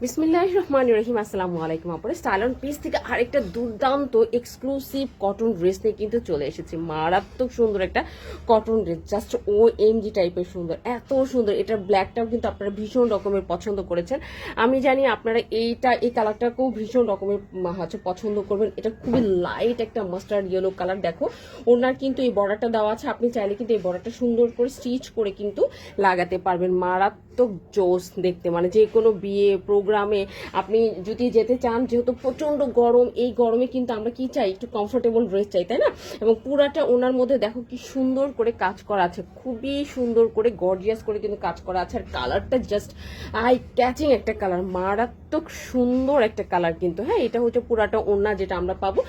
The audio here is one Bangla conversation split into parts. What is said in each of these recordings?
বিসমিল্লাহির রহমানির রহিম। আসসালামু আলাইকুম। আপনার স্টাইল অন পিস থেকে আরেকটা দুর্দান্ত এক্সক্লুসিভ কটন ড্রেস নিয়ে কিন্তু চলে এসেছি। মারাত্মক সুন্দর একটা কটন ড্রেস, জাস্ট ও এমজি টাইপের সুন্দর, এত সুন্দর। এটার ব্ল্যাকটাও কিন্তু আপনারা ভীষণ রকমের পছন্দ করেছেন। আমি জানি আপনারা এই কালারটাকেও ভীষণ রকমের পছন্দ করবেন। এটা খুবই লাইট একটা মাস্টার্ড ইয়েলো কালার। দেখো ওনার কিন্তু এই বর্ডারটা দেওয়া আছে, আপনি চাইলে কিন্তু এই বর্ডারটা সুন্দর করে স্টিচ করে কিন্তু লাগাতে পারবেন। মারাত্মক জোস দেখতে, মানে যে কোনো বিয়ে প্রোগ্রামে আপনি যদি যেতে চান, যেহেতু প্রচন্ড গরম, এই গরমে কিন্তু আমরা কি চাই, একটু কমফোর্টেবল ড্রেস চাই, তাই না? এবং পুরাটা ওনার মধ্যে দেখো কি সুন্দর করে কাজ করা আছে, খুবই সুন্দর করে গর্জিয়াস করে কিন্তু কাজ করা আছে। আর কালারটা জাস্ট আই ক্যাচিং একটা কালার, মারাত্মক সুন্দর একটা কালার কিন্তু। হ্যাঁ, এটা হচ্ছে পুরাটা ওড়না যেটা আমরা পাবো,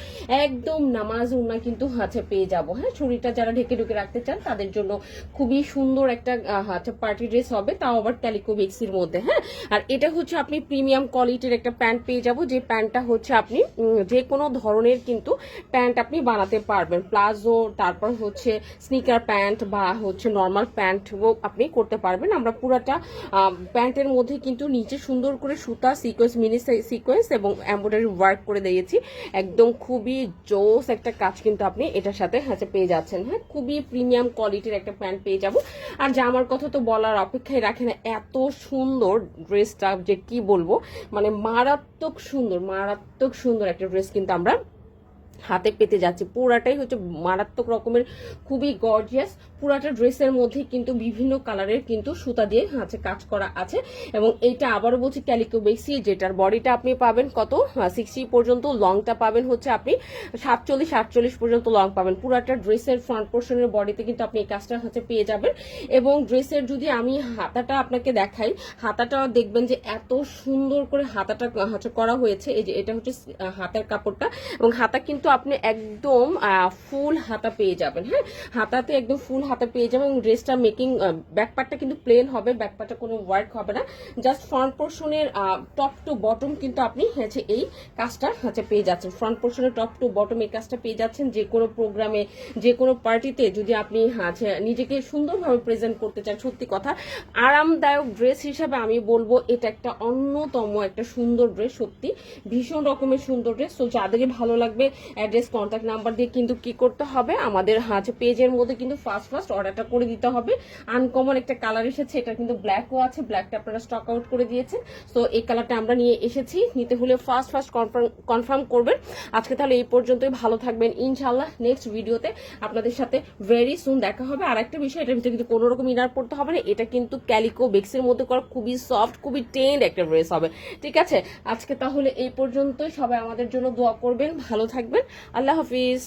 একদম নামাজ ওড়না কিন্তু পেয়ে যাবো। হ্যাঁ, শরীরটা যারা ঢেকে ঢুকে রাখতে চান তাদের জন্য খুবই সুন্দর একটা পার্টি ড্রেস হবে, তাও আবার ক্যালিকো বেক্সির মধ্যে। হ্যাঁ, আর এটা হচ্ছে আপনি প্রিমিয়াম কোয়ালিটির একটা প্যান্ট পেয়ে যাবো, যে প্যান্টটা হচ্ছে আপনি যে কোনো ধরনের কিন্তু প্যান্ট আপনি বানাতে পারবেন। প্লাজো, তারপর হচ্ছে স্নিকার প্যান্ট বা হচ্ছে নর্মাল প্যান্টও আপনি করতে পারবেন। আমরা পুরাটা প্যান্টের মধ্যে কিন্তু নিচে সুন্দর করে সুতা সিকোয়েন্স, মিনি সিকোয়েন্স এবং এমব্রয়ডারি ওয়ার্ক করে দিয়েছি। একদম খুবই জোস একটা কাজ কিন্তু আপনি এটার সাথে পেয়ে যাচ্ছেন। হ্যাঁ, খুবই প্রিমিয়াম কোয়ালিটির একটা প্যান্ট পেয়ে যাবো। আর জামার কথা তো বলার অপেক্ষায় রাখে না, এত সুন্দর ড্রেসটা যে কি বলবো, মানে মারাত্মক সুন্দর, মারাত্মক সুন্দর একটা ড্রেস কিন্তু আমরা হাতে পেতে যাচ্ছে। পুরাটাই হচ্ছে মারাত্মক রকমের, খুবই গর্জিয়াস। পুরাটা ড্রেসের মধ্যে কিন্তু বিভিন্ন কালারের কিন্তু সুতা দিয়ে কাজ করা আছে। এবং এইটা আবারও বলছি ক্যালিকো বেক্সি, যেটার বডিটা আপনি পাবেন কত 60 পর্যন্ত, লংটা পাবেন হচ্ছে আপনি 47-48 পর্যন্ত লং পাবেন। পুরাটা ড্রেসের ফ্রন্ট পোর্শনের বডিতে কিন্তু আপনি এই কাজটা পেয়ে যাবেন। এবং ড্রেসের যদি আমি হাতাটা আপনাকে দেখাই, হাতাটা দেখবেন যে এত সুন্দর করে হাতাটা করা হয়েছে। এই যে এটা হচ্ছে হাতের কাপড়টা, এবং হাতা কিন্তু আপনি একদম ফুল হাতা পেয়ে যাবেন। হ্যাঁ, হাতাতে একদম ফুল হাতা পেয়ে যাবেন। এবং ড্রেসটা মেকিং ব্যাকপার্টটা কিন্তু প্লেন হবে, ব্যাকপার্টটা কোনো ওয়ার্ক হবে না, জাস্ট ফ্রন্ট পোর্শনের টপ টু বটম কিন্তু আপনি এই কাজটা পেয়ে যাচ্ছেন। ফ্রন্ট পোর্শনের টপ টু বটম এই কাজটা পেয়ে যাচ্ছেন। যে কোনো প্রোগ্রামে, যে কোনো পার্টিতে যদি আপনি নিজেকে সুন্দরভাবে প্রেজেন্ট করতে চান, সত্যি কথা আরামদায়ক ড্রেস হিসাবে আমি বলবো এটা একটা অন্যতম একটা সুন্দর ড্রেস, সত্যি ভীষণ রকমের সুন্দর ড্রেস। তো যাদেরই ভালো লাগবে, অ্যাড্রেস, কন্ট্যাক্ট নাম্বার দিয়ে কিন্তু কি করতে হবে, আমাদের পেজের মধ্যে কিন্তু ফার্স্ট অর্ডারটা করে দিতে হবে। আনকমন একটা কালার এসেছে, এটা কিন্তু ব্ল্যাকও আছে, ব্ল্যাকটা আপনারা স্টক আউট করে দিয়েছেন। তো এই কালারটা আমরা নিয়ে এসেছি, নিতে হলে ফার্স্ট কনফার্ম করবেন। আজকে তাহলে এই পর্যন্তই, ভালো থাকবেন ইনশাল্লাহ। নেক্সট ভিডিওতে আপনাদের সাথে ভেরি সুন দেখা হবে। আর একটা বিষয়, এটার ভিতরে কিন্তু কোনো রকম ইনার পড়তে হবে না, এটা কিন্তু ক্যালিকো বেক্সের মধ্যে করা খুবই সফট, খুবই টেন্ড একটা ড্রেস হবে। ঠিক আছে, আজকে তাহলে এই পর্যন্তই। সবাই আমাদের জন্য দোয়া করবেন, ভালো থাকবেন। আল্লাহ হাফিজ।